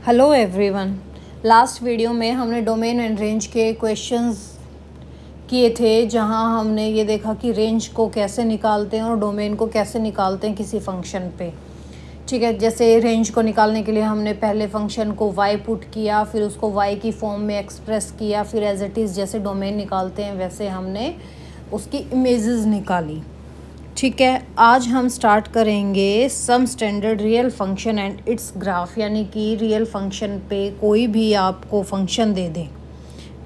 Hello everyone. Last video में हमने domain and range के क्वेश्चंस किए थे, जहां हमने ये देखा कि रेंज को कैसे निकालते हैं और डोमेन को कैसे निकालते हैं किसी फंक्शन पे। ठीक है, जैसे रेंज को निकालने के लिए हमने पहले फंक्शन को y पुट किया, फिर उसको y की फॉर्म में एक्सप्रेस किया, फिर एज इट इज़ जैसे डोमेन निकालते हैं वैसे हमने उसकी इमेजेस निकाली। ठीक है, आज हम स्टार्ट करेंगे some standard real function and its graph, यानी कि रियल फंक्शन पे कोई भी आपको फंक्शन दे दें,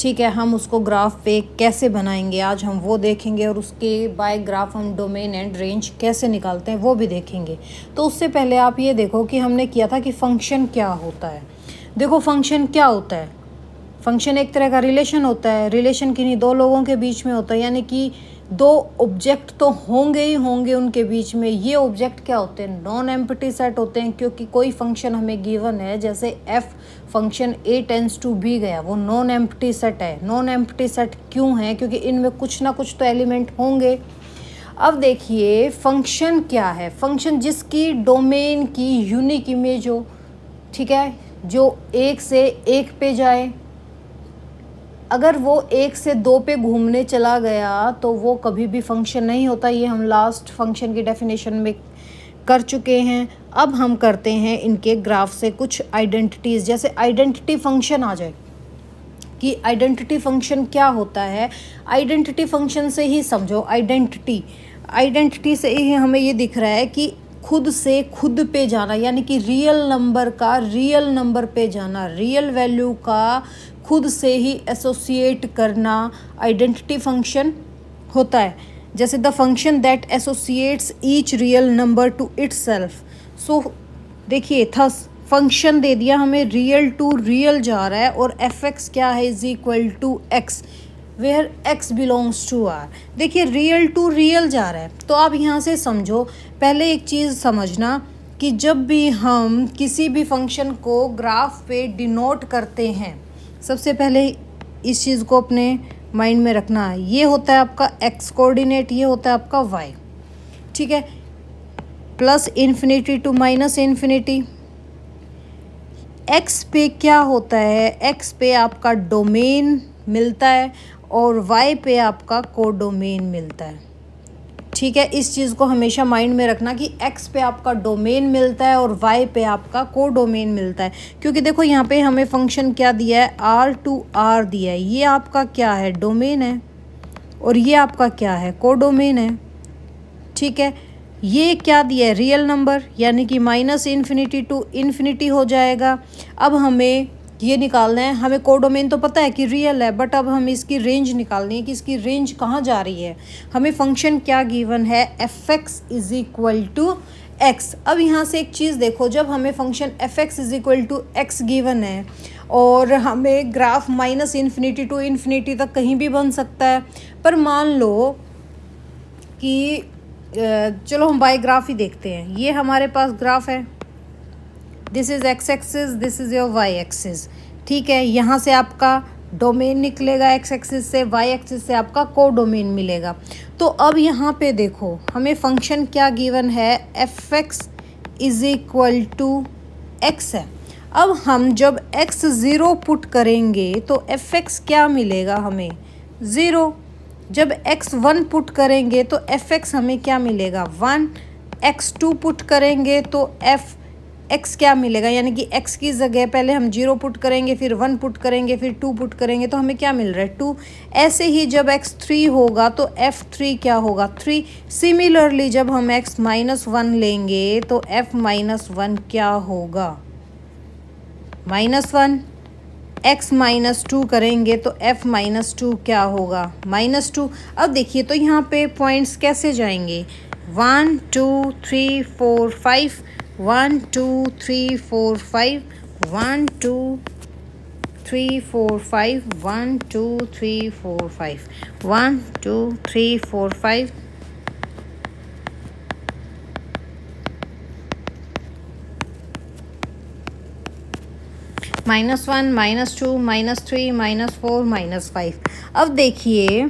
ठीक है, हम उसको ग्राफ पे कैसे बनाएंगे आज हम वो देखेंगे, और उसके बाय ग्राफ हम डोमेन एंड रेंज कैसे निकालते हैं वो भी देखेंगे। तो उससे पहले आप ये देखो कि हमने किया था कि फंक्शन क्या होता है। देखो फंक्शन क्या होता है, फंक्शन एक तरह का रिलेशन होता है। रिलेशन किन्हीं दो लोगों के बीच में होता है, यानी कि दो ऑब्जेक्ट तो होंगे ही होंगे उनके बीच में। ये ऑब्जेक्ट क्या होते हैं, नॉन एम्प्टी सेट होते हैं, क्योंकि कोई फंक्शन हमें गिवन है, जैसे F function a tends to b गया, वो नॉन एम्प्टी सेट है। नॉन एम्प्टी सेट क्यों है, क्योंकि इनमें कुछ ना कुछ तो एलिमेंट होंगे। अब देखिए फंक्शन क्या है, फंक्शन जिसकी डोमेन की यूनिक इमेज हो, ठीक है, जो एक से एक पे जाए। अगर वो एक से दो पे घूमने चला गया तो वो कभी भी फंक्शन नहीं होता। ये हम लास्ट फंक्शन की डेफिनेशन में कर चुके हैं। अब हम करते हैं इनके ग्राफ से कुछ आइडेंटिटीज़। जैसे आइडेंटिटी फंक्शन आ जाए कि आइडेंटिटी फंक्शन क्या होता है। आइडेंटिटी फंक्शन से ही समझो, आइडेंटिटी से ही हमें ये दिख रहा है कि खुद से खुद पे जाना, यानी कि रियल नंबर का रियल नंबर पे जाना, रियल वैल्यू का खुद से ही एसोसिएट करना आइडेंटिटी फंक्शन होता है। जैसे the function that associates each real number to itself. So देखिए थस फंक्शन दे दिया हमें, रियल टू रियल जा रहा है, और एफ एक्स क्या है, is equal to X, where X belongs to R. देखिए रियल टू रियल जा रहा है। तो आप यहाँ से समझो, पहले एक चीज़ समझना कि जब भी हम किसी भी फंक्शन को ग्राफ पे डिनोट करते हैं, सबसे पहले इस चीज़ को अपने माइंड में रखना है। ये होता है आपका एक्स कोऑर्डिनेट, ये होता है आपका वाई, ठीक है, plus infinity to minus infinity. X पे क्या होता है, एक्स पे आपका डोमेन मिलता है और वाई पे आपका कोडोमेन मिलता है। ठीक है, इस चीज़ को हमेशा माइंड में रखना कि एक्स पे आपका डोमेन मिलता है और वाई पे आपका कोडोमेन मिलता है। क्योंकि देखो यहाँ पे हमें फंक्शन क्या दिया है, आर टू आर दिया है, ये आपका क्या है, डोमेन है, और ये आपका क्या है, कोडोमेन है। ठीक है, ये क्या दिया है, रियल नंबर, यानी कि माइनस इन्फिनिटी टू इन्फिनिटी हो जाएगा। अब हमें ये निकालना है, हमें कोडोमेन तो पता है कि रियल है, बट अब हमें इसकी रेंज निकालनी है कि इसकी रेंज कहाँ जा रही है। हमें फंक्शन क्या गिवन है, F X is equal to X. अब यहाँ से एक चीज़ देखो, जब हमें function F X is equal to X given है और हमें graph minus infinity to infinity तक कहीं भी बन सकता है, पर मान लो कि चलो हम बाय ग्राफ ही देखते हैं। ये हमारे पास ग्राफ है, this is X axis, this is your Y axis. ठीक है, यहाँ से आपका डोमेन निकलेगा एक्स एक्सिस से, वाई एक्सिस से आपका को डोमेन मिलेगा। तो अब यहाँ पे देखो हमें फंक्शन क्या गिवन है, F X is equal to X है। अब हम जब एक्स ज़ीरो पुट करेंगे तो एफ एक्स क्या मिलेगा हमें, ज़ीरो। जब एक्स वन पुट करेंगे तो एफ एक्स हमें क्या मिलेगा, वन। एक्स टू पुट करेंगे तो एफ एक्स क्या मिलेगा, यानी कि एक्स की जगह पहले हम जीरो पुट करेंगे, फिर वन पुट करेंगे, फिर टू पुट करेंगे, तो हमें क्या मिल रहा है, टू। ऐसे ही जब एक्स थ्री होगा तो एफ थ्री क्या होगा, थ्री। सिमिलरली जब हम एक्स माइनस वन लेंगे तो एफ माइनस वन क्या होगा, minus one. X minus two करेंगे तो एफ माइनस टू क्या होगा, माइनस टू। अब देखिए तो यहाँ पे पॉइंट्स कैसे जाएंगे, 1 2 3 4 5, 1 2 3 4 5, 1 2 3 4 5, 1 2 3 4 5, 1 2 3 4 5, minus one, minus two, minus three, minus four, minus five. अब देखिए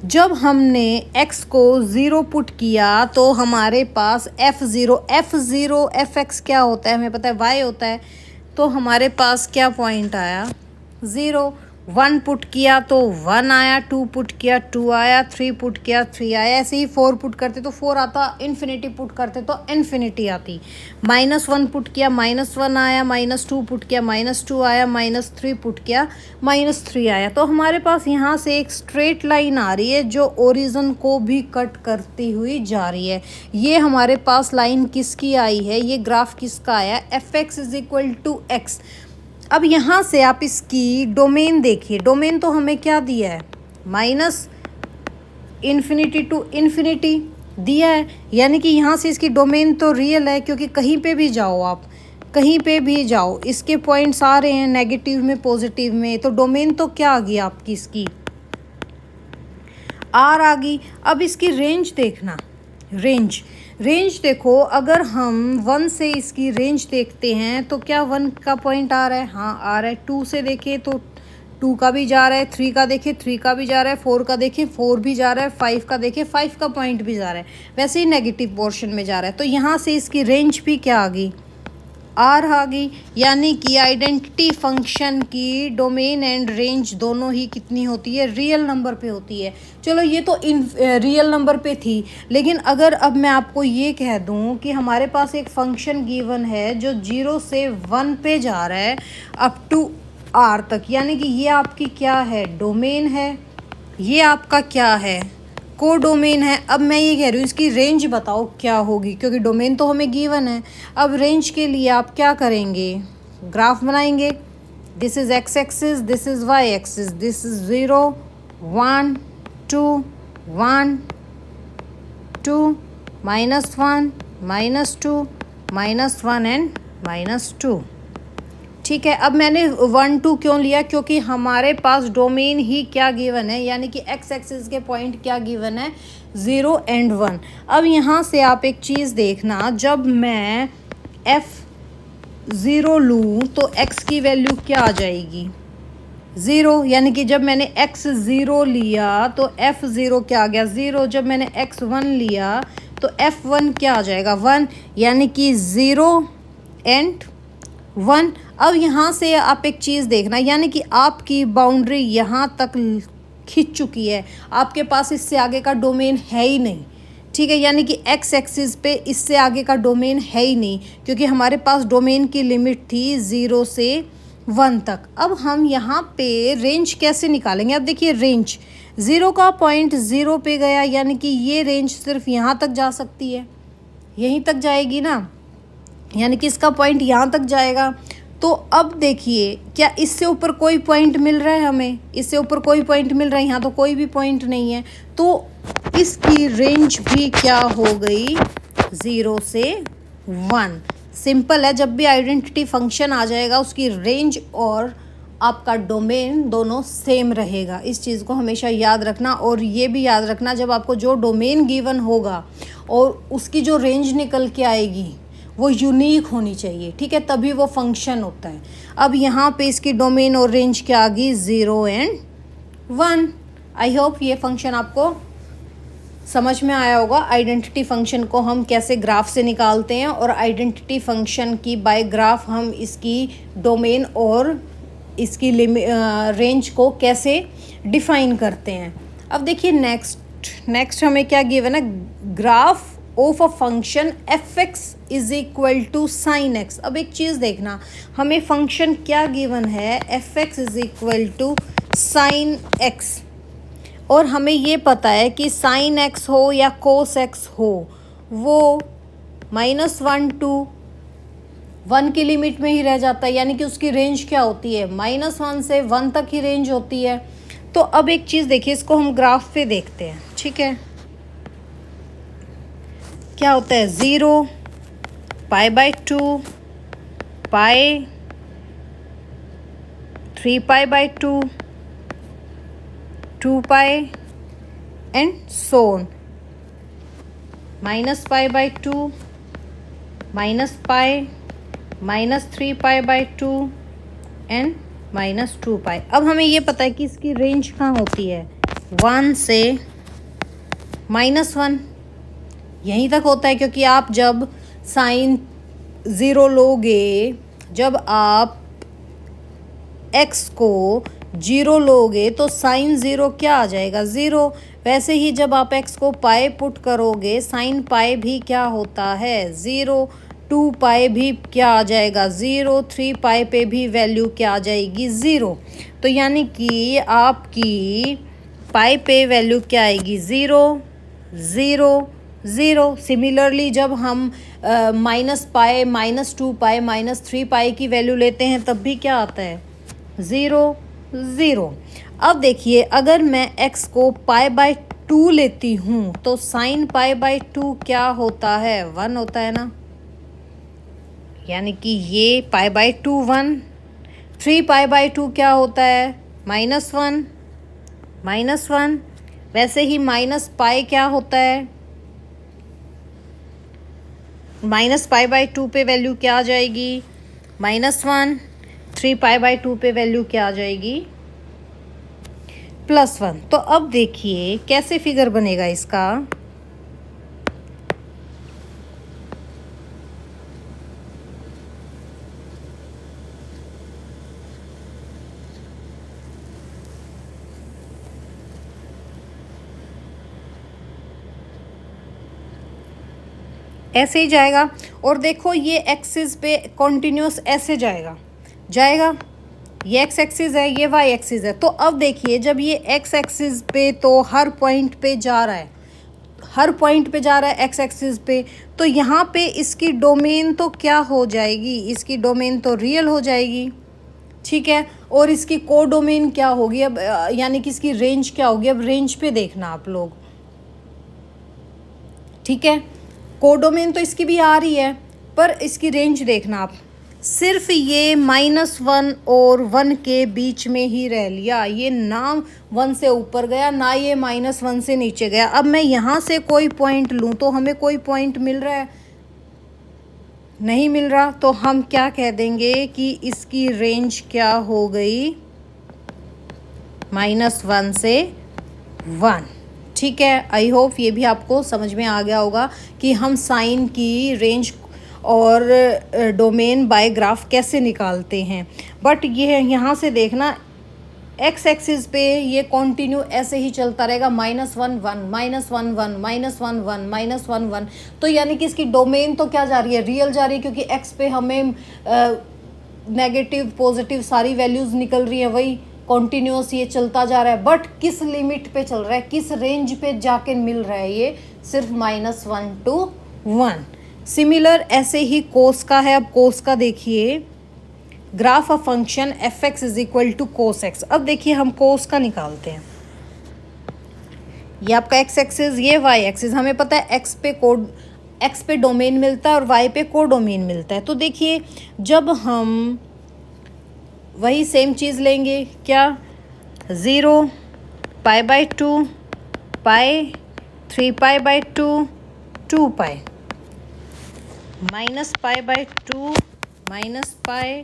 जब हमने x को ज़ीरो पुट किया तो हमारे पास f ज़ीरो एफ एक्स क्या होता है, हमें पता है y होता है। तो हमारे पास क्या पॉइंट आया, 0। 1 पुट किया तो 1 आया, 2 पुट किया 2 आया, 3 पुट किया 3 आया। ऐसे ही 4 पुट करते तो 4 आता, इन्फिनिटी पुट करते तो इन्फिनिटी आती। -1 पुट किया -1 आया, -2 पुट किया -2 आया, -3 पुट किया -3 आया। तो हमारे पास यहाँ से एक स्ट्रेट लाइन आ रही है जो ओरिजिन को भी कट करती हुई जा रही है। ये हमारे पास लाइन किसकी आई है, ये ग्राफ किसका आया, fx = x। अब यहाँ से आप इसकी डोमेन देखिए, डोमेन तो हमें क्या दिया है, -∞ to ∞ दिया है, यानी कि यहाँ से इसकी डोमेन तो रियल है, क्योंकि कहीं पे भी जाओ आप, कहीं पे भी जाओ इसके पॉइंट्स आ रहे हैं नेगेटिव में पॉजिटिव में, तो डोमेन तो क्या आ गई आपकी, इसकी आर आ गई। अब इसकी रेंज देखना, रेंज देखो, अगर हम 1 से इसकी रेंज देखते हैं तो क्या 1 का पॉइंट आ रहा है, हाँ आ रहा है। 2 से देखें तो 2 का भी जा रहा है, 3 का देखें 3 का भी जा रहा है, 4 का देखें 4 भी जा रहा है, 5 का देखें 5 का पॉइंट भी जा रहा है, वैसे ही नेगेटिव पोर्शन में जा रहा है। तो यहाँ से इसकी रेंज भी क्या आ गई, आर आ गई, यानी कि आइडेंटिटी फंक्शन की डोमेन एंड रेंज दोनों ही कितनी होती है, रियल नंबर पे होती है। चलो ये तो रियल नंबर पे थी, लेकिन अगर अब मैं आपको ये कह दूं कि हमारे पास एक फंक्शन गिवन है जो 0 से 1 पे जा रहा है अप टू आर तक, यानी कि ये आपकी क्या है, डोमेन है, ये आपका क्या है, को डोमेन है। अब मैं ये कह रही हूँ इसकी रेंज बताओ क्या होगी, क्योंकि डोमेन तो हमें गिवन है। अब रेंज के लिए आप क्या करेंगे, ग्राफ बनाएंगे, this is x axis, this is y axis, this is 0 1 2 1 2 -1 -2 -1 and -2। ठीक है, अब मैंने 1 2 क्यों लिया, क्योंकि हमारे पास डोमेन ही क्या गिवन है, यानी कि x एक्सिस के पॉइंट क्या गिवन है, 0 एंड 1। अब यहाँ से आप एक चीज़ देखना, जब मैं f0 लूँ तो x की वैल्यू क्या आ जाएगी, 0, यानी कि जब मैंने x0 लिया तो f0 क्या आ गया, 0। जब मैंने x1 लिया तो f1 क्या आ जाएगा, 1, यानी कि 0 एंड 1। अब यहाँ से आप एक चीज़ देखना, यानी कि आपकी बाउंड्री यहाँ तक खिंच चुकी है, आपके पास इससे आगे का डोमेन है ही नहीं। ठीक है, यानी कि x एक्सिस पे इससे आगे का डोमेन है ही नहीं, क्योंकि हमारे पास डोमेन की लिमिट थी 0 से 1 तक। अब हम यहाँ पे रेंज कैसे निकालेंगे, अब देखिए रेंज 0 का पॉइंट 0 पे गया, यानी कि ये रेंज सिर्फ यहाँ तक जा सकती है, यहीं तक जाएगी ना, यानी कि इसका पॉइंट यहाँ तक जाएगा। तो अब देखिए क्या इससे ऊपर कोई पॉइंट मिल रहा है हमें, इससे ऊपर कोई पॉइंट मिल रहा है, यहाँ तो कोई भी पॉइंट नहीं है, तो इसकी रेंज भी क्या हो गई, 0 से 1। सिंपल है, जब भी आइडेंटिटी फंक्शन आ जाएगा उसकी रेंज और आपका डोमेन दोनों सेम रहेगा। इस चीज़ को हमेशा याद रखना, और ये भी याद रखना जब आपको जो डोमेन गिवन होगा और उसकी जो रेंज निकल के आएगी वो यूनिक होनी चाहिए। ठीक है, तभी वो फंक्शन होता है। अब यहाँ पे इसकी डोमेन और रेंज क्या आ गई, 0 एंड 1। आई होप ये फंक्शन आपको समझ में आया होगा। आइडेंटिटी फंक्शन को हम कैसे ग्राफ से निकालते हैं, और आइडेंटिटी फंक्शन की बाय ग्राफ हम इसकी डोमेन और इसकी रेंज को कैसे डिफाइन करते हैं। अब देखिए नेक्स्ट हमें क्या गिवन है, graph of a function fx = sin x। अब एक चीज़ देखना, हमें फंक्शन क्या गिवन है, fx = sin x, और हमें ये पता है कि sin x हो या cos x हो वो -1 to 1 की लिमिट में ही रह जाता है, यानी कि उसकी रेंज क्या होती है, -1 से 1 तक ही रेंज होती है। तो अब एक चीज़ देखिए, इसको हम ग्राफ पे देखते हैं। ठीक है, क्या होता है, 0 π/2 pi 3π/2 2π and so on, -π/2 -π -3π/2 and -2π। अब हमें ये पता है कि इसकी रेंज कहाँ होती है, 1 से -1 यहीं तक होता है, क्योंकि आप जब sin 0 लोगे जब आप x को 0 लोगे तो साइन 0 क्या आ जाएगा, 0। वैसे ही जब आप x को पाई पुट करोगे साइन पाई भी क्या होता है, 0। 2 पाई भी क्या आ जाएगा, 0। 3 पाई पे भी वैल्यू क्या आ जाएगी, 0। तो यानी कि आपकी पाई पे वैल्यू क्या आएगी, 0 0 0। सिमिलरली जब हम माइनस पाई, -2 पाई, -3 पाई की वैल्यू लेते हैं तब भी क्या आता है, 0 0। अब देखिए अगर मैं x को पाई बाय 2 लेती हूँ तो साइन पाई बाय 2 क्या होता है, 1 होता है ना, यानी कि ये पाई बाय 2 1। 3 पाई बाय 2 क्या होता है, -1 -1। वैसे ही माइनस पाई क्या होता है, माइनस पाई बाय 2 पे वैल्यू क्या आ जाएगी, -1। 3 पाई बाय 2 पे वैल्यू क्या आ जाएगी, +1। तो अब देखिए कैसे फिगर बनेगा इसका। ऐसे ही जाएगा और देखो ये एक्सिस पे कॉन्टिन्यूस ऐसे जाएगा ये एक्स एक्सिस है, ये वाई एक्सिस है। तो अब देखिए जब ये एक्स एक्सिस पे तो हर पॉइंट पे जा रहा है एक्स एक्सिस पे, तो यहाँ पे इसकी डोमेन तो क्या हो जाएगी, इसकी डोमेन तो रियल हो जाएगी, ठीक है। और इसकी को डोमेन क्या होगी अब, यानी कि इसकी रेंज क्या होगी, अब रेंज पे देखना आप लोग, ठीक है। कोडोमेन तो इसकी भी आ रही है पर इसकी रेंज देखना आप, सिर्फ ये -1 और 1 के बीच में ही रह लिया, ये ना 1 से ऊपर गया ना ये -1 से नीचे गया। अब मैं यहाँ से कोई पॉइंट लूँ तो हमें कोई पॉइंट मिल रहा है, नहीं मिल रहा, तो हम क्या कह देंगे कि इसकी रेंज क्या हो गई, -1 से 1, ठीक है। आई होप ये भी आपको समझ में आ गया होगा कि हम साइन की रेंज और डोमेन बाय ग्राफ कैसे निकालते हैं। बट ये यहाँ से देखना एक्स एक्सिस पे ये कंटिन्यू ऐसे ही चलता रहेगा, -1 1 -1 1 -1 1 -1 1। तो यानी कि इसकी डोमेन तो क्या जा रही है, रियल जा रही है, क्योंकि एक्स पे हमें नेगेटिव पॉजिटिव सारी वैल्यूज़ निकल रही हैं, वही कॉन्टीन्यूस ये चलता जा रहा है। बट किस लिमिट पे चल रहा है, किस रेंज पे जाके मिल रहा है, ये सिर्फ -1 to 1। सिमिलर ऐसे ही कोस का है। अब कोस का देखिए, graph of function f(x) = cos x। अब देखिए हम कोस का निकालते हैं, ये आपका x एक्सिस, ये y एक्सिस। हमें पता है x पे डोमेन मिलता है और y पे को डोमेन मिलता है। तो देखिए जब हम वही सेम चीज़ लेंगे, क्या, 0 pi by 2 pi, 3 pi by 2 2 pi, minus pi by 2 minus pi,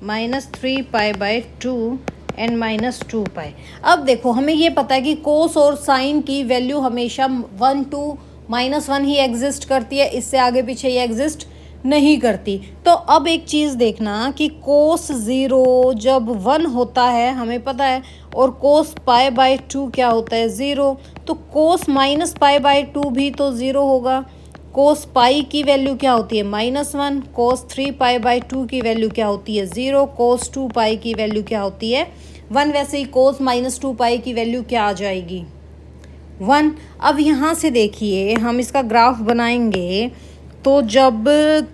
-3 pi by 2 and -2 पाई। अब देखो हमें ये पता है कि कोस और साइन की वैल्यू हमेशा 1 to -1 ही एग्जिस्ट करती है, इससे आगे पीछे ये एग्जिस्ट नहीं करती। तो अब एक चीज़ देखना कि कोस 0 जब 1 होता है हमें पता है, और कोस पाई बाय 2 क्या होता है, 0। तो कोस -पाई बाय 2 भी तो 0 होगा। कोस पाई की वैल्यू क्या होती है, -1। कोस 3 पाई बाय 2 की वैल्यू क्या होती है, 0। कोस 2 पाई की वैल्यू क्या होती है, 1। वैसे ही कोस -2 पाई की वैल्यू क्या आ जाएगी, 1। अब यहाँ से देखिए हम इसका ग्राफ बनाएंगे, तो जब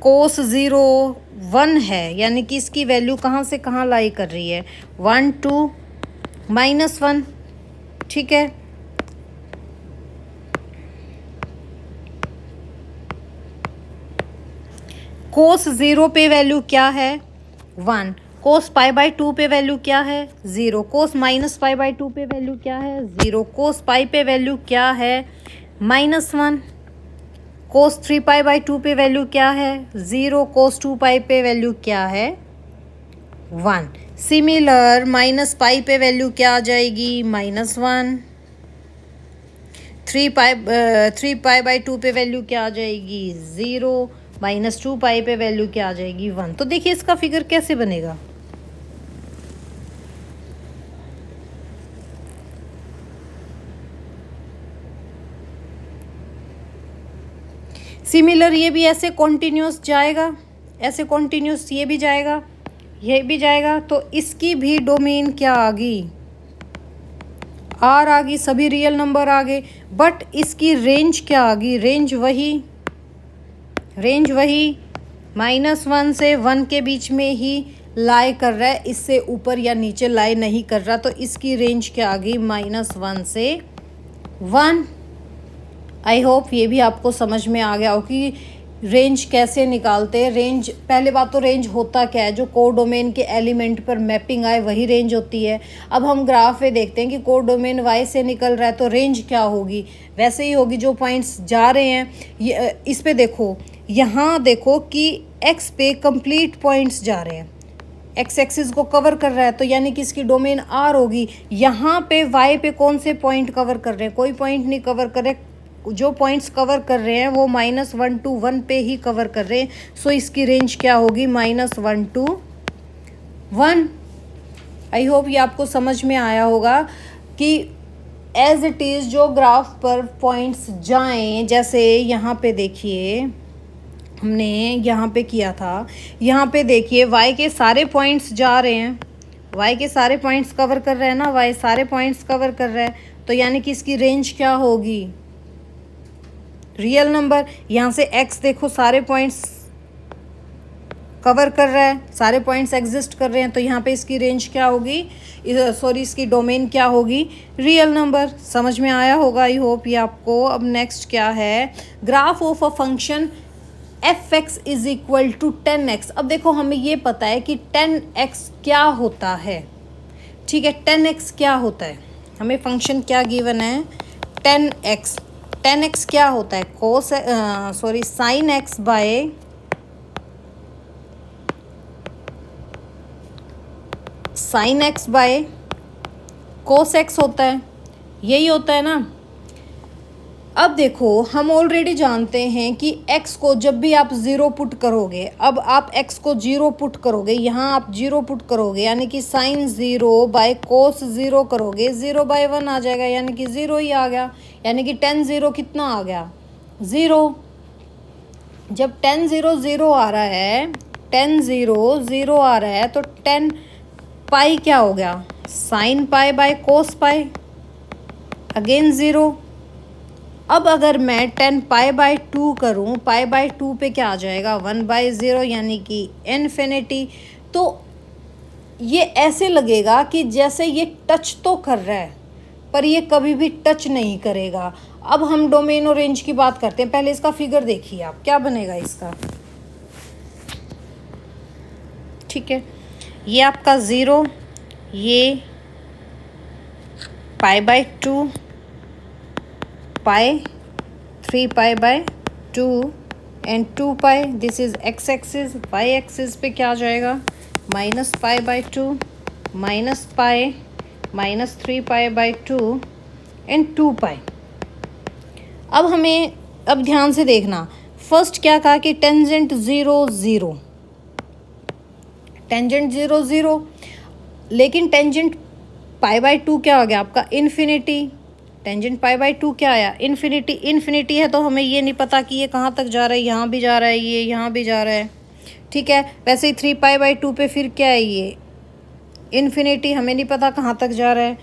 कोस 0 1 है यानी कि इसकी वैल्यू कहाँ से कहाँ लाई कर रही है, 1 to -1, ठीक है। कोस 0 पे वैल्यू क्या है, 1। कोस पाई बाय 2 पे वैल्यू क्या है, 0। कोस -पाई बाय 2 पे वैल्यू क्या है, 0। कोस पाई पे वैल्यू क्या है, -1। कोस 3 पाई बाय 2 पे वैल्यू क्या है, 0। कोस 2 पाई पे वैल्यू क्या है, 1। सिमिलर -पाई पे वैल्यू क्या आ जाएगी, -1। 3 पाई बाय 2 पे वैल्यू क्या आ जाएगी, 0। -2 पाई पे वैल्यू क्या आ जाएगी 1। तो देखिए इसका फिगर कैसे बनेगा। सिमिलर ये भी ऐसे कॉन्टिन्यूस जाएगा, ऐसे कॉन्टिन्यूस ये भी जाएगा, ये भी जाएगा। तो इसकी भी डोमेन क्या आ गई, आर आ गई, सभी रियल नंबर आ गए। बट इसकी रेंज क्या आ गई, रेंज वही -1 से 1 के बीच में ही लाई कर रहा है, इससे ऊपर या नीचे लाई नहीं कर रहा। तो इसकी रेंज क्या आ गई, -1 से 1। आई होप ये भी आपको समझ में आ गया हो कि रेंज कैसे निकालते हैं। रेंज, पहले बात तो रेंज होता क्या है, जो कोड डोमेन के एलिमेंट पर मैपिंग आए वही रेंज होती है। अब हम ग्राफ में देखते हैं कि कोड डोमेन वाई से निकल रहा है तो रेंज क्या होगी, वैसे ही होगी जो पॉइंट्स जा रहे हैं। इस पे देखो, यहाँ देखो कि एक्स पे कंप्लीट पॉइंट्स जा रहे हैं, एक्स एक्सिस को कवर कर रहा है, तो यानी कि इसकी डोमेन आर होगी। यहाँ पे वाई पे कौन से पॉइंट कवर कर रहे हैं, कोई पॉइंट नहीं कवर कर रहे। जो पॉइंट्स कवर कर रहे हैं वो -1 to 1 पे ही कवर कर रहे हैं। सो इसकी रेंज क्या होगी, -1 to 1। आई होप ये आपको समझ में आया होगा कि एज इट इज़ जो ग्राफ पर पॉइंट्स जाएं, जैसे यहाँ पे देखिए हमने यहाँ पे किया था, यहाँ पे देखिए वाई के सारे पॉइंट्स जा रहे हैं, वाई के सारे पॉइंट्स कवर कर रहे हैं ना, वाई सारे पॉइंट्स कवर कर रहा है। तो यानी कि इसकी रेंज क्या होगी, रियल नंबर। यहाँ से x देखो सारे पॉइंट्स कवर कर रहा है, सारे पॉइंट्स एग्जिस्ट कर रहे हैं, तो यहाँ पे इसकी रेंज क्या होगी, सॉरी इसकी डोमेन क्या होगी, रियल नंबर। समझ में आया होगा आई होप ये आपको। अब नेक्स्ट क्या है, graph of a function f(x) = 10x। अब देखो हमें ये पता है कि 10x क्या होता है, ठीक है। 10x क्या होता है, हमें फंक्शन क्या गिवन है, 10x। 10x क्या होता है, sin x by cos x होता है, यही होता है ना। अब देखो हम ऑलरेडी जानते हैं कि x को जब भी आप 0 पुट करोगे, अब आप x को 0 पुट करोगे, यहाँ आप 0 पुट करोगे, यानी कि sin 0 बाय cos 0 करोगे, 0/1 आ जाएगा, यानी कि 0 ही आ गया। यानी कि 10 0 कितना आ गया, 0। जब 10 0 0 आ रहा है, 10 0 0 आ रहा है, तो 10 पाई क्या हो गया, sin pi by cos pi, again 0। अब अगर मैं 10 π/2 करूँ, π/2 पे क्या आ जाएगा, 1/0, यानी कि इन्फिनिटी। तो ये ऐसे लगेगा कि जैसे ये टच तो कर रहा है पर ये कभी भी टच नहीं करेगा। अब हम डोमेन और रेंज की बात करते हैं। पहले इसका फिगर देखिए आप, क्या बनेगा इसका, ठीक है। ये आपका 0, ये π/2, pi 3π/2 and 2 pi. This is x axis, y axis पे क्या आ जाएगा, -π/2 पाई -3π/2 एंड 2 पाई। अब हमें, अब ध्यान से देखना, फर्स्ट क्या कहा कि टेंजेंट 0 0, टेंजेंट 0 0, लेकिन टेंजेंट π/2 क्या हो गया आपका, इन्फिनिटी। टेंजेंट π/2 क्या आया, इन्फिनिटी। इन्फिनिटी है तो हमें ये नहीं पता कि ये कहाँ तक जा रहा है, यहाँ भी जा रहा है, ये यहाँ भी जा रहा है, ठीक है। वैसे ही 3π/2 पे फिर क्या है, ये इन्फिनिटी, हमें नहीं पता कहाँ तक जा रहा है,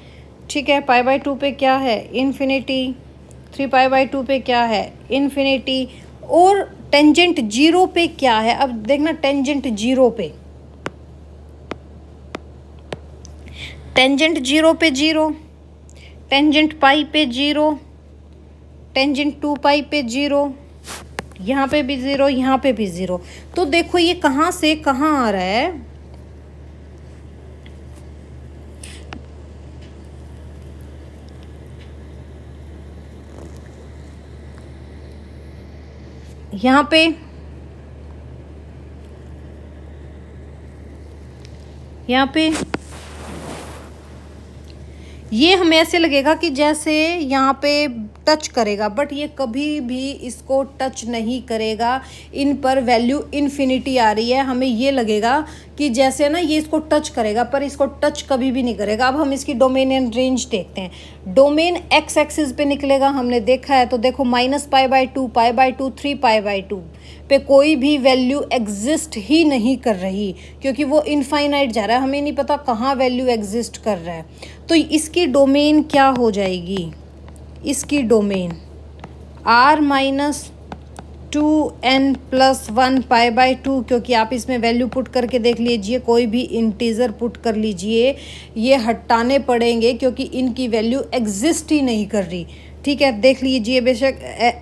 ठीक है। π/2 पे क्या है, इन्फिनिटी। 3π/2 पे क्या है, इन्फिनिटी। और टेंजेंट 0 पे क्या है, अब देखना टेंजेंट 0 पे, टेंजेंट 0 पे 0, टेंजेंट पाई पे 0, टेंजेंट 2 पाई पे 0, यहाँ पे भी 0, यहाँ पे भी 0। तो देखो ये कहाँ से कहाँ आ रहा है, यहाँ पे, यहाँ पे ये हमें ऐसे लगेगा कि जैसे यहाँ पे टच करेगा, बट ये कभी भी इसको टच नहीं करेगा। इन पर वैल्यू इन्फिनिटी आ रही है, हमें ये लगेगा कि जैसे ना ये इसको टच करेगा, पर इसको टच कभी भी नहीं करेगा। अब हम इसकी डोमेन एंड रेंज देखते हैं। डोमेन एक्स एक्सिस पे निकलेगा, हमने देखा है, तो देखो -π/2, π/2, 3π/2 पे कोई भी वैल्यू एग्जिस्ट ही नहीं कर रही, क्योंकि वो इनफाइनाइट जा रहा है, हमें नहीं पता कहाँ वैल्यू एग्जिस्ट कर रहा है। तो इसकी डोमेन क्या हो जाएगी? इसकी डोमेन r-2n+1 π/2, क्योंकि आप इसमें वैल्यू पुट करके देख लीजिए, कोई भी इंटीजर पुट कर लीजिए, ये हटाने पड़ेंगे क्योंकि इनकी वैल्यू एग्जिस्ट ही नहीं कर रही। ठीक है, देख लीजिए, बेशक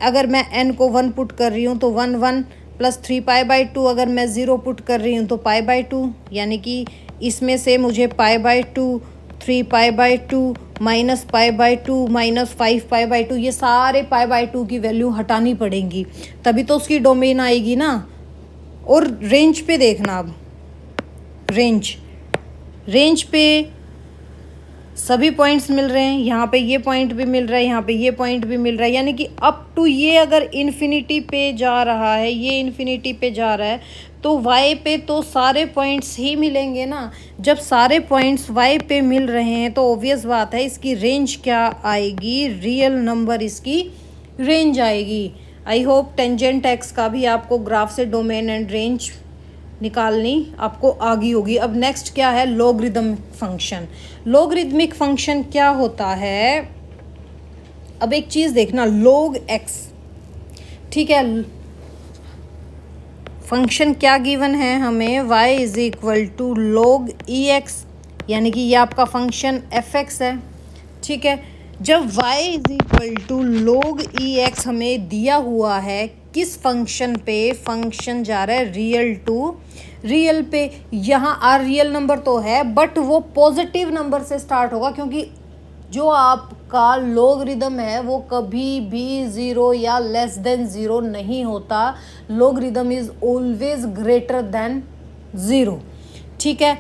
अगर मैं n को 1 पुट कर रही हूँ तो 1 + 3π/2, अगर मैं 0 पुट कर रही हूँ तो π/2, यानी कि इसमें से मुझे π/2, 3π/2, -π/2, -5π/2, ये सारे π/2 की वैल्यू हटानी पड़ेंगी, तभी तो उसकी डोमेन आएगी ना। और रेंज पे देखना, अब रेंज पे सभी पॉइंट्स मिल रहे हैं, यहाँ पे ये पॉइंट भी मिल रहा है, यहाँ पे ये पॉइंट भी मिल रहा है, यानी कि अप टू ये अगर इन्फिनिटी पे जा रहा है, ये इन्फिनिटी पे जा रहा है, तो y पे तो सारे पॉइंट्स ही मिलेंगे ना। जब सारे पॉइंट्स y पे मिल रहे हैं तो ऑब्वियस बात है इसकी रेंज क्या आएगी? रियल नंबर इसकी रेंज आएगी। आई होप टेंजेंट एक्स का भी आपको ग्राफ से डोमेन एंड रेंज निकालनी आपको आ गई होगी। अब नेक्स्ट क्या है? Logarithmic function. लॉगरिदमिक फंक्शन क्या होता है? अब एक चीज़ देखना, log x, ठीक है, फंक्शन क्या गिवन है हमें? y = log ex, यानी कि ये आपका फंक्शन fx है। ठीक है, जब y = log ex हमें दिया हुआ है, किस फंक्शन पे? फंक्शन जा रहा है रियल टू रियल पे। यहाँ आर रियल नंबर तो है, बट वो पॉजिटिव नंबर से स्टार्ट होगा, क्योंकि जो आपका लॉगरिदम है वो कभी भी 0 या <0 नहीं होता। Logarithm is always greater than 0। ठीक है,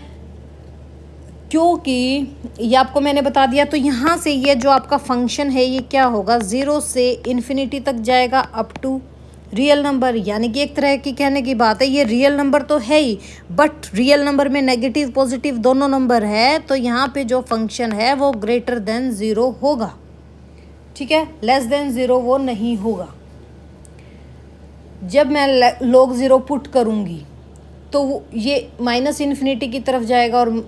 क्योंकि ये आपको मैंने बता दिया। तो यहाँ से ये जो आपका फंक्शन है ये क्या होगा? 0 से इन्फिनिटी तक जाएगा अप टू रियल नंबर, यानी कि एक तरह की कहने की बात है, ये रियल नंबर तो है ही, बट रियल नंबर में नेगेटिव पॉजिटिव दोनों नंबर है, तो यहाँ पे जो फंक्शन है वो ग्रेटर देन 0 होगा। ठीक है, लेस देन 0 वो नहीं होगा। जब मैं log 0 पुट करूँगी तो ये -इन्फिनिटी की तरफ जाएगा, और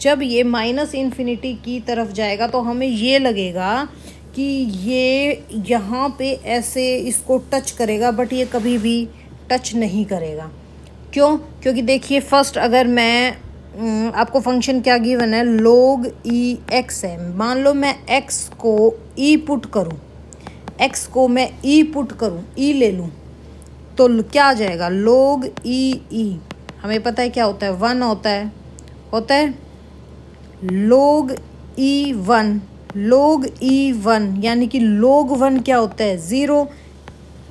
जब ये -इन्फिनिटी की तरफ जाएगा तो हमें ये लगेगा कि ये यहाँ पे ऐसे इसको टच करेगा, बट ये कभी भी टच नहीं करेगा। क्यों? क्योंकि देखिए, फर्स्ट अगर मैं आपको फंक्शन क्या गिवन है? log ex है। मान लो मैं x को e पुट करूँ, x को मैं e पुट करूँ, e ले लूँ, तो क्या आ जाएगा? log e, हमें पता है क्या होता है? 1 होता है log e1, log e1, यानी कि log 1 क्या होता है? 0,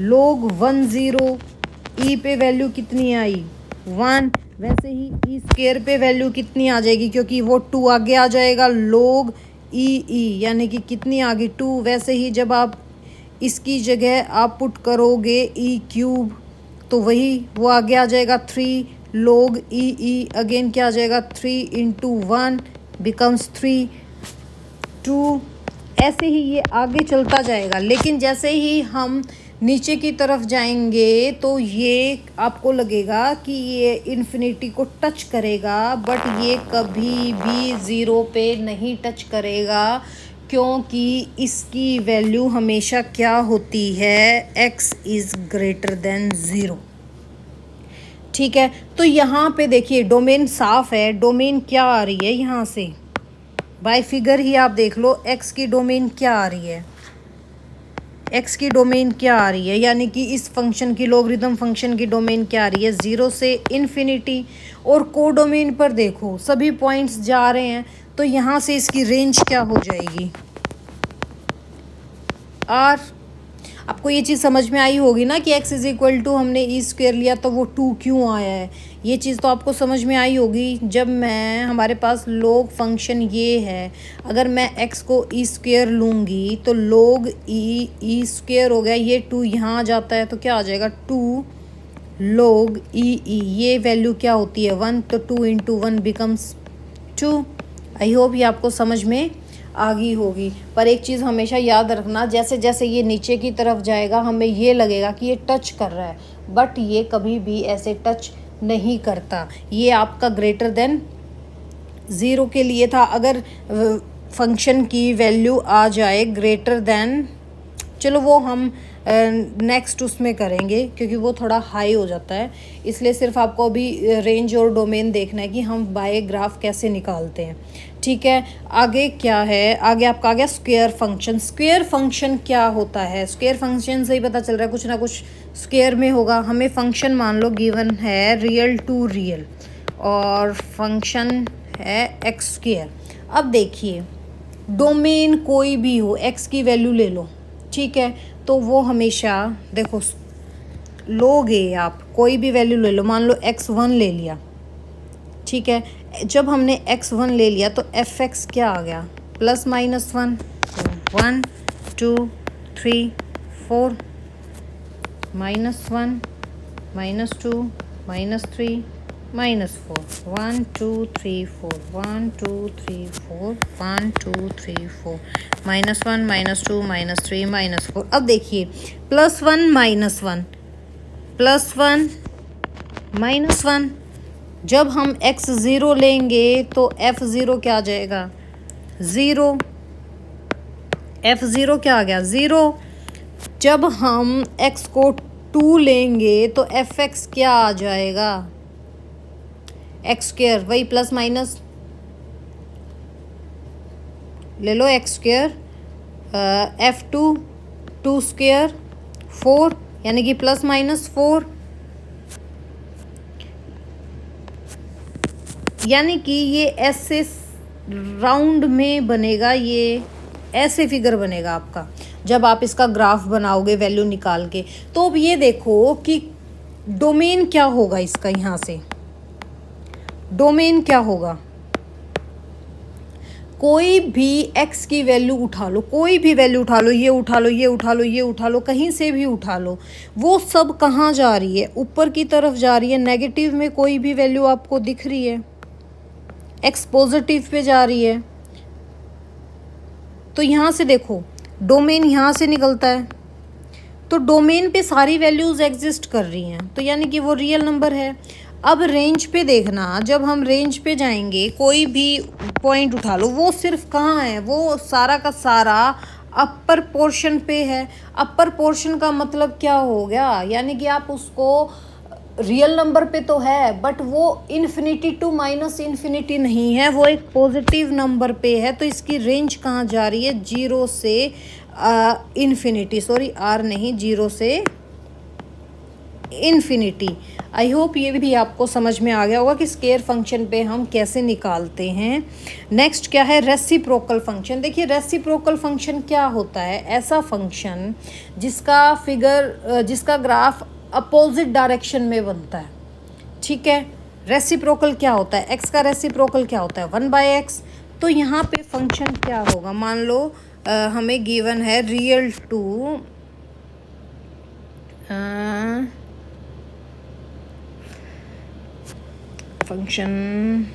log 1 0, e पे वैल्यू कितनी आई? 1। वैसे ही e स्क्वायर पे वैल्यू कितनी आ जाएगी? क्योंकि वो 2 आगे आ जाएगा, log e, यानी कि कितनी आ गई? 2। वैसे ही जब आप इसकी जगह आप पुट करोगे e³ तो वही वो आगे आ जाएगा 3, log e, अगेन क्या आ जाएगा? 3 × 1 बिकम्स 3, 2, ऐसे ही ये आगे चलता जाएगा। लेकिन जैसे ही हम नीचे की तरफ जाएंगे तो ये आपको लगेगा कि ये इन्फिनिटी को टच करेगा, बट ये कभी भी 0 पे नहीं टच करेगा, क्योंकि इसकी वैल्यू हमेशा क्या होती है? x > 0। ठीक है, तो यहाँ पे देखिए डोमेन साफ है। डोमेन क्या आ रही है? यहाँ से बाय फिगर ही आप देख लो, x की डोमेन क्या आ रही है? x की डोमेन क्या आ रही है? यानी कि इस फंक्शन की, लॉगरिदम फंक्शन की डोमेन क्या आ रही है? 0 से इन्फिनिटी। और कोडोमेन पर देखो सभी पॉइंट्स जा रहे हैं, तो यहाँ से इसकी रेंज क्या हो जाएगी? r। आपको ये चीज़ समझ में आई होगी ना कि x = हमने e² लिया तो वो 2 क्यों आया है? ये चीज़ तो आपको समझ में आई होगी। जब मैं हमारे पास log फंक्शन ये है, अगर मैं x को ई स्क्वेयर लूँगी तो log ई स्क्वेयर हो गया, ये 2 यहाँ आ जाता है तो क्या आ जाएगा 2 log ई, ये वैल्यू क्या होती है 1, तो 2 इंटू 1 बिकम्स 2। आई होप ये आपको समझ में आ गई होगी। पर एक चीज़ हमेशा याद रखना, जैसे जैसे ये नीचे की तरफ जाएगा हमें ये लगेगा कि ये टच कर रहा है, बट ये कभी भी ऐसे टच नहीं करता। ये आपका ग्रेटर देन 0 के लिए था। अगर फंक्शन की वैल्यू आ जाए ग्रेटर देन, चलो वो हम नेक्स्ट उसमें करेंगे क्योंकि वो थोड़ा हाई हो जाता है, इसलिए सिर्फ आपको अभी रेंज और डोमेन देखना है कि हम बाय ग्राफ कैसे निकालते हैं। ठीक है, आगे क्या है, आगे आपका आ गया स्क्वायर फंक्शन। स्क्वायर फंक्शन क्या होता है, स्क्वायर फंक्शन से ही पता चल रहा है कुछ ना कुछ स्क्वायर में होगा। हमें फंक्शन मान लो गिवन है रियल टू रियल और फंक्शन है एक्स स्क्वायर। अब देखिए डोमेन कोई भी हो, एक्स की वैल्यू ले लो, ठीक है, तो वो हमेशा देखो लोगे आप कोई भी वैल्यू ले लो, मान लो x1 ले लिया, ठीक है। जब हमने x1 ले लिया तो fx क्या आ गया plus minus 1, 1 2 3 4 minus 1 minus 2 minus 3 minus 4 1 2 3 4 1 2 3 4 1 2 3 4 minus 1 minus 2 minus 3 minus 4। अब देखिए प्लस 1 माइनस 1 प्लस 1 माइनस 1, जब हम x0 लेंगे तो f0 क्या आ जाएगा 0, f0 क्या आ गया 0। जब हम x को 2 लेंगे तो fx क्या आ जाएगा एक्स स्क्वेयर, वही प्लस माइनस ले लो एक्स स्क्वेयर, f2 2 स्क्वेयर 4 यानी कि प्लस माइनस 4, यानी कि ये ऐसे राउंड में बनेगा, ये ऐसे फिगर बनेगा आपका जब आप इसका ग्राफ बनाओगे वैल्यू निकाल के। तो अब ये देखो कि डोमेन क्या होगा इसका, यहाँ से डोमेन क्या होगा, कोई भी x की वैल्यू उठा लो, कोई भी वैल्यू उठा लो, ये उठा लो, ये उठा लो, ये उठा लो, कहीं से भी उठा लो, वो सब कहाँ जा रही है ऊपर की तरफ जा रही है। नेगेटिव में कोई भी वैल्यू आपको दिख रही है, x पॉजिटिव पे जा रही है, तो यहाँ से देखो डोमेन यहाँ से निकलता है, तो डोमेन पे सारी वैल्यूज़ एग्जिस्ट कर रही हैं, तो यानी कि वो रियल नंबर है। अब रेंज पे देखना, जब हम रेंज पे जाएंगे कोई भी पॉइंट उठा लो, वो सिर्फ कहाँ है, वो सारा का सारा अपर पोर्शन पे है। अपर पोर्शन का मतलब क्या हो गया, यानी कि आप उसको रियल नंबर पे तो है बट वो इन्फिनिटी टू माइनस इन्फिनिटी नहीं है, वो एक पॉजिटिव नंबर पे है। तो इसकी रेंज कहाँ जा रही है 0 से इन्फिनिटी, सॉरी आर नहीं, 0 से इन्फिनिटी। आई होप ये भी आपको समझ में आ गया होगा कि स्क्वायर फंक्शन पे हम कैसे निकालते हैं। नेक्स्ट क्या है रेसिप्रोकल फंक्शन। देखिए रेसिप्रोकल फंक्शन क्या होता है, ऐसा फंक्शन जिसका ग्राफ अपोजिट डायरेक्शन में बनता है, ठीक है। रेसिप्रोकल क्या होता है, एक्स का रेसिप्रोकल क्या होता है 1/x। तो यहाँ पे फंक्शन क्या होगा, मान लो हमें गिवन है रियल टू फंक्शन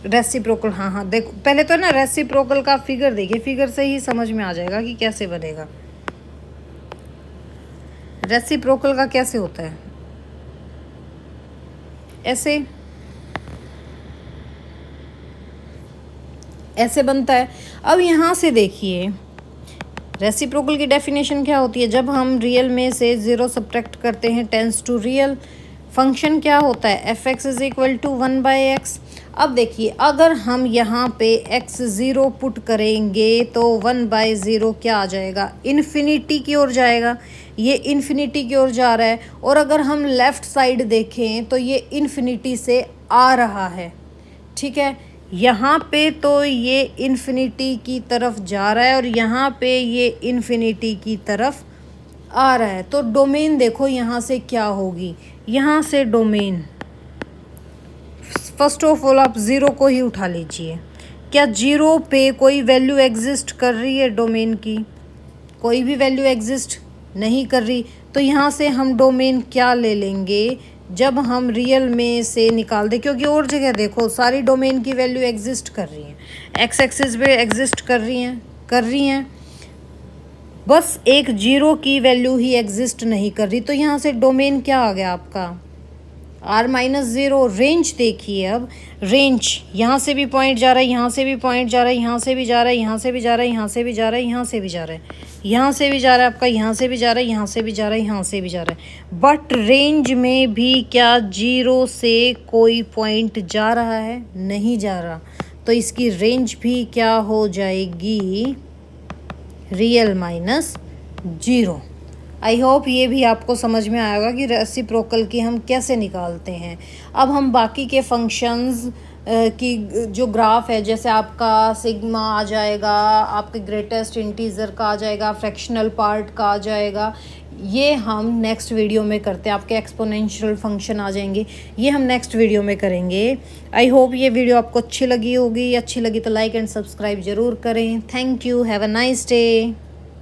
रेसिप्रोकल, हाँ देखो पहले तो ना रेसिप्रोकल का फिगर देखिए, फिगर से ही समझ में आ जाएगा कि कैसे बनेगा। रेसिप्रोकल का कैसे होता है, ऐसे बनता है। अब यहाँ से देखिए रेसिप्रोकल की डेफिनेशन क्या होती है, जब हम रियल में से 0 सब्ट्रैक्ट करते हैं टेंस टू रियल। फंक्शन क्या होता है fx is equal to 1/x। अब देखिए अगर हम यहाँ पे x0 पुट करेंगे तो 1/0 क्या आ जाएगा, इन्फिनिटी की ओर जाएगा, ये इन्फिनिटी की ओर जा रहा है। और अगर हम लेफ़्ट साइड देखें तो ये इन्फिनिटी से आ रहा है, ठीक है। यहाँ पे तो ये इन्फिनिटी की तरफ जा रहा है और यहाँ पे ये इन्फिनिटी की तरफ आ रहा है। तो डोमेन देखो यहाँ से क्या होगी, यहाँ से डोमेन फर्स्ट ऑफ ऑल आप ज़ीरो को ही उठा लीजिए। क्या जीरो पे कोई वैल्यू एग्जिस्ट कर रही है डोमेन की? कोई भी वैल्यू एग्जिस्ट नहीं कर रही। तो यहाँ से हम डोमेन क्या ले लेंगे जब हम रियल में से निकाल दें, क्योंकि और जगह देखो सारी डोमेन की वैल्यू एग्जिस्ट कर रही हैं, एक्स एक्सिस पे एग्जिस्ट कर रही हैं, बस एक जीरो की वैल्यू ही एग्जिस्ट नहीं कर रही। तो यहाँ से डोमेन क्या आ गया आपका? R-0। रेंज देखिए, अब रेंज यहाँ से भी पॉइंट जा रहा है, यहाँ से भी पॉइंट जा रहा है, यहाँ से भी जा रहा है, यहाँ से भी जा रहा है, यहाँ से भी जा रहा है, यहाँ से भी जा रहा है, यहाँ से भी जा रहा है आपका, यहाँ से भी जा रहा है, यहाँ से भी जा रहा है, यहाँ से भी जा रहा है। बट रेंज में भी क्या जीरो से कोई पॉइंट जा रहा है? नहीं जा रहा। तो इसकी रेंज भी क्या हो जाएगी? Real minus zero. I hope ये भी आपको समझ में आएगा कि रेसिप्रोकल की हम कैसे निकालते हैं। अब हम बाकी के फंक्शंस की जो ग्राफ है, जैसे आपका सिग्मा आ जाएगा, आपके ग्रेटेस्ट इंटीजर का आ जाएगा, फ्रैक्शनल पार्ट का आ जाएगा, ये हम नेक्स्ट वीडियो में करते हैं। आपके एक्सपोनेंशियल फंक्शन आ जाएंगे, ये हम नेक्स्ट वीडियो में करेंगे। आई होप ये वीडियो आपको अच्छी लगी होगी। अच्छी लगी तो लाइक एंड सब्सक्राइब ज़रूर करें। Thank you, have a nice day.